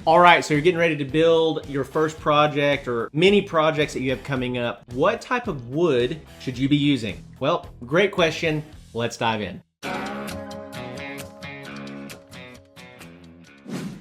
All right, so you're getting ready to build your first project or many projects that you have coming up. What type of wood should you be using? Well, great question. Let's dive in.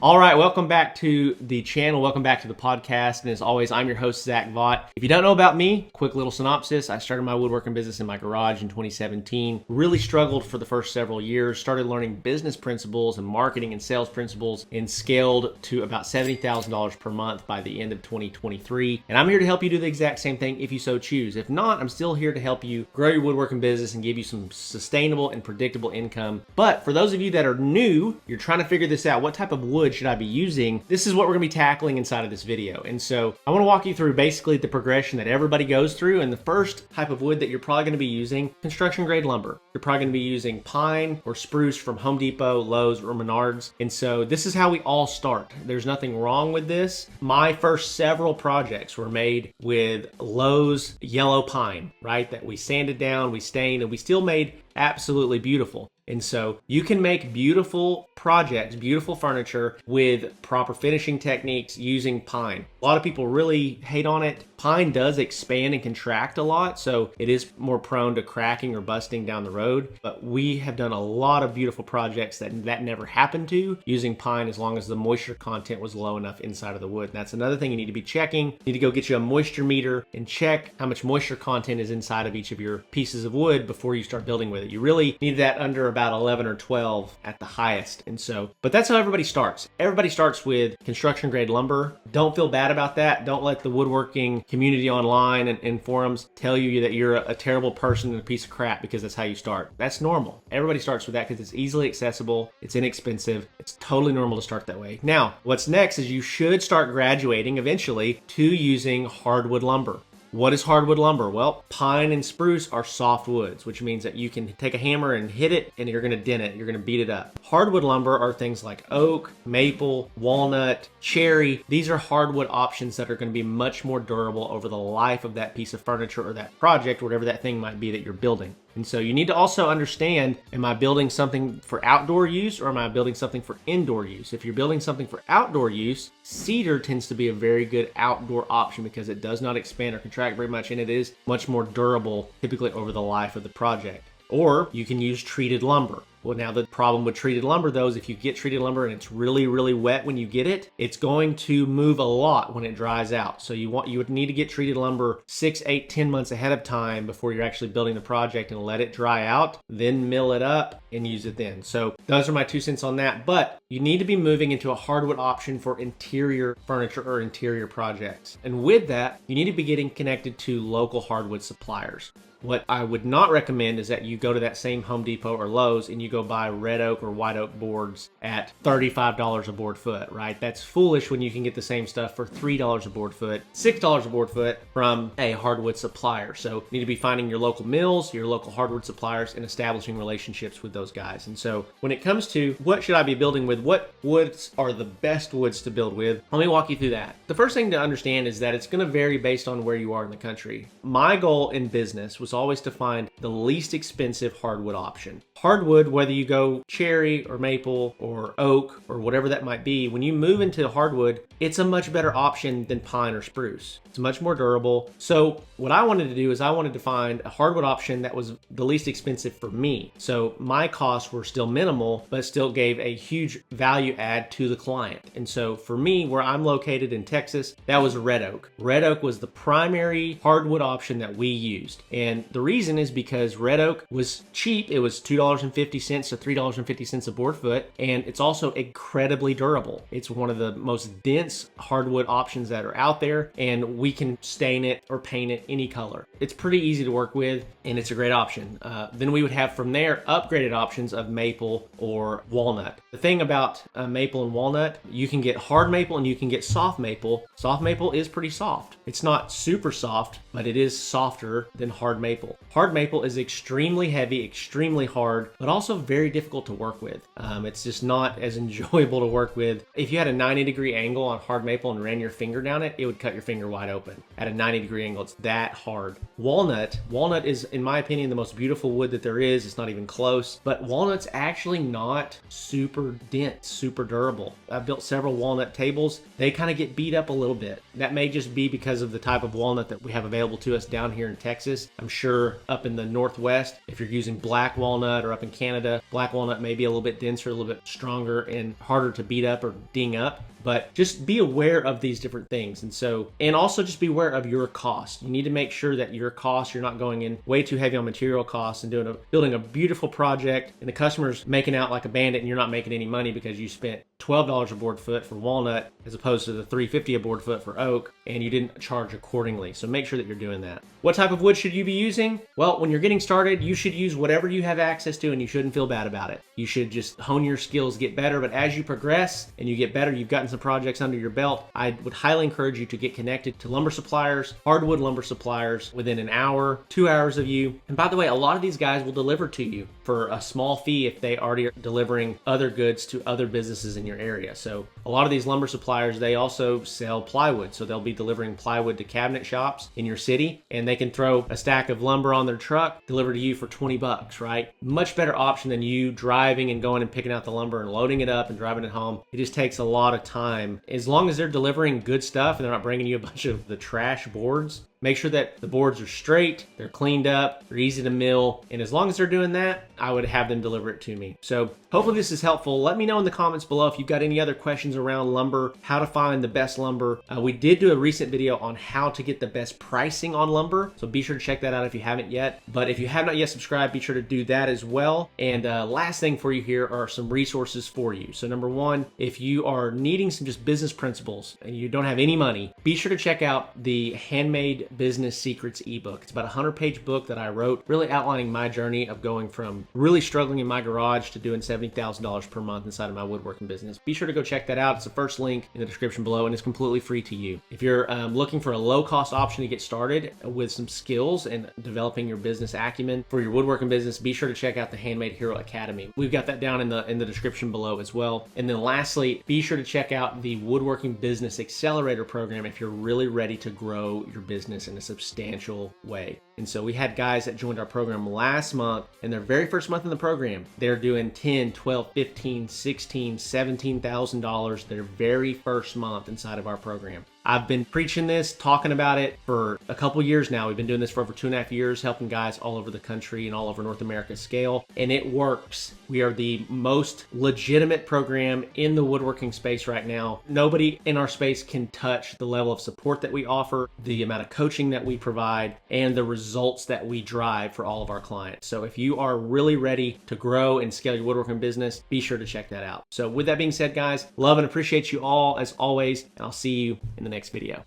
All right, welcome back to the channel. Welcome back to the podcast. And as always, I'm your host, Zach Vaught. If you don't know about me, quick little synopsis. I started my woodworking business in my garage in 2017. Really struggled for the first several years. Started learning business principles and marketing and sales principles and scaled to about $70,000 per month by the end of 2023. And I'm here to help you do the exact same thing if you so choose. If not, I'm still here to help you grow your woodworking business and give you some sustainable and predictable income. But for those of you that are new, you're trying to figure this out. What type of wood should I be using? This is what we're gonna be tackling inside of this video. And so I wanna walk you through basically the progression that everybody goes through. And the first type of wood that you're probably gonna be using, construction grade lumber. You're probably gonna be using pine or spruce from Home Depot, Lowe's, or Menards. And so this is how we all start. There's nothing wrong with this. My first several projects were made with Lowe's yellow pine, right? That we sanded down, we stained, and we still made absolutely beautiful. And so you can make beautiful projects, beautiful furniture with proper finishing techniques using pine. A lot of people really hate on it. Pine does expand and contract a lot, so it is more prone to cracking or busting down the road. But we have done a lot of beautiful projects that never happened to using pine as long as the moisture content was low enough inside of the wood. And that's another thing you need to be checking. You need to go get you a moisture meter and check how much moisture content is inside of each of your pieces of wood before you start building with it. You really need that under about 11 or 12 at the highest. And so, but that's how everybody starts. Everybody starts with construction grade lumber. Don't feel bad about that. Don't let the woodworking community online and forums tell you that you're a terrible person and a piece of crap because that's how you start. That's normal. Everybody starts with that because it's easily accessible. It's inexpensive. It's totally normal to start that way. Now, what's next is you should start graduating eventually to using hardwood lumber. What is hardwood lumber? Well, pine and spruce are soft woods, which means that you can take a hammer and hit it and you're gonna dent it, you're gonna beat it up. Hardwood lumber are things like oak, maple, walnut, cherry. These are hardwood options that are gonna be much more durable over the life of that piece of furniture or that project, whatever that thing might be that you're building. And so you need to also understand, am I building something for outdoor use or am I building something for indoor use? If you're building something for outdoor use, cedar tends to be a very good outdoor option because it does not expand or contract very much and it is much more durable typically over the life of the project. Or you can use treated lumber. Well, now the problem with treated lumber though is if you get treated lumber and it's really, really wet when you get it, it's going to move a lot when it dries out. So you would need to get treated lumber 6, 8, 10 months ahead of time before you're actually building the project and let it dry out, then mill it up and use it then. So those are my 2 cents on that. But you need to be moving into a hardwood option for interior furniture or interior projects. And with that, you need to be getting connected to local hardwood suppliers. What I would not recommend is that you go to that same Home Depot or Lowe's and you go buy red oak or white oak boards at $35 a board foot, right? That's foolish when you can get the same stuff for $3 a board foot, $6 a board foot from a hardwood supplier. So you need to be finding your local mills, your local hardwood suppliers, and establishing relationships with those guys. And so when it comes to what should I be building with, what woods are the best woods to build with, let me walk you through that. The first thing to understand is that it's going to vary based on where you are in the country. My goal in business was always to find the least expensive hardwood option. Hardwood, whether you go cherry or maple or oak or whatever that might be, when you move into hardwood, it's a much better option than pine or spruce. It's much more durable. So what I wanted to do is I wanted to find a hardwood option that was the least expensive for me. So my costs were still minimal, but still gave a huge value add to the client. And so for me, where I'm located in Texas, that was red oak. Red oak was the primary hardwood option that we used. And the reason is because red oak was cheap. It was $2.50 to $3.50 a board foot. And it's also incredibly durable. It's one of the most dense hardwood options that are out there. And we can stain it or paint it any color. It's pretty easy to work with and it's a great option. Then we would have from there upgraded options of maple or walnut. The thing about maple and walnut, you can get hard maple and you can get soft maple. Soft maple is pretty soft. It's not super soft, but it is softer than hard maple. Hard maple is extremely heavy, extremely hard, but also very difficult to work with. It's just not as enjoyable to work with. If you had a 90-degree angle on hard maple and ran your finger down it, it would cut your finger wide open. At a 90-degree angle, it's that hard. Walnut is, in my opinion, the most beautiful wood that there is. It's not even close, but walnut's actually not super dense, super durable. I've built several walnut tables. They kind of get beat up a little bit. That may just be because of the type of walnut that we have available to us down here in Texas. I'm sure up in the Northwest, if you're using black walnut, or up in Canada, black walnut may be a little bit denser, a little bit stronger and harder to beat up or ding up. But just be aware of these different things. And also just be aware of your cost. You need to make sure that your costs, you're not going in way too heavy on material costs and building a beautiful project, and the customer's making out like a bandit and you're not making any money because you spent $12 a board foot for walnut as opposed to the $3.50 a board foot for oak, and you didn't charge accordingly. So make sure that you're doing that. What type of wood should you be using? Well, when you're getting started, you should use whatever you have access to, and you shouldn't feel bad about it. You should just hone your skills, get better. But as you progress and you get better, you've gotten some projects under your belt, I would highly encourage you to get connected to lumber suppliers, hardwood lumber suppliers, within an hour, 2 hours of you. And by the way, a lot of these guys will deliver to you for a small fee if they already are delivering other goods to other businesses in your area. So a lot of these lumber suppliers, they also sell plywood. So they'll be delivering plywood to cabinet shops in your city, and they can throw a stack of lumber on their truck, deliver to you for 20 bucks, right? Much better option than you driving and going and picking out the lumber and loading it up and driving it home. It just takes a lot of time. As long as they're delivering good stuff and they're not bringing you a bunch of the trash boards, make sure that the boards are straight, they're cleaned up, they're easy to mill, and as long as they're doing that, I would have them deliver it to me. So hopefully this is helpful. Let me know in the comments below if you've got any other questions around lumber, how to find the best lumber. We did do a recent video on how to get the best pricing on lumber, so be sure to check that out if you haven't yet. But if you have not yet subscribed, be sure to do that as well. And last thing for you here are some resources for you. So number one, if you are needing some just business principles and you don't have any money, be sure to check out the Handmade Business Secrets ebook. It's about a 100-page book that I wrote, really outlining my journey of going from really struggling in my garage to doing $70,000 per month inside of my woodworking business. Be sure to go check that out. It's the first link in the description below, and it's completely free to you. If you're looking for a low-cost option to get started with some skills and developing your business acumen for your woodworking business, be sure to check out the Handmade Hero Academy. We've got that down in the description below as well. And then lastly, be sure to check out the Woodworking Business Accelerator program if you're really ready to grow your business in a substantial way. And so we had guys that joined our program last month, and their very first month in the program, they're doing $10, $12, $15, $16, $17,000 their very first month inside of our program. I've been preaching this, talking about it for a couple years now. We've been doing this for over 2.5 years, helping guys all over the country and all over North America scale, and it works. We are the most legitimate program in the woodworking space right now. Nobody in our space can touch the level of support that we offer, the amount of coaching that we provide, and the results that we drive for all of our clients. So if you are really ready to grow and scale your woodworking business, be sure to check that out. So with that being said, guys, love and appreciate you all as always, and I'll see you in the next video.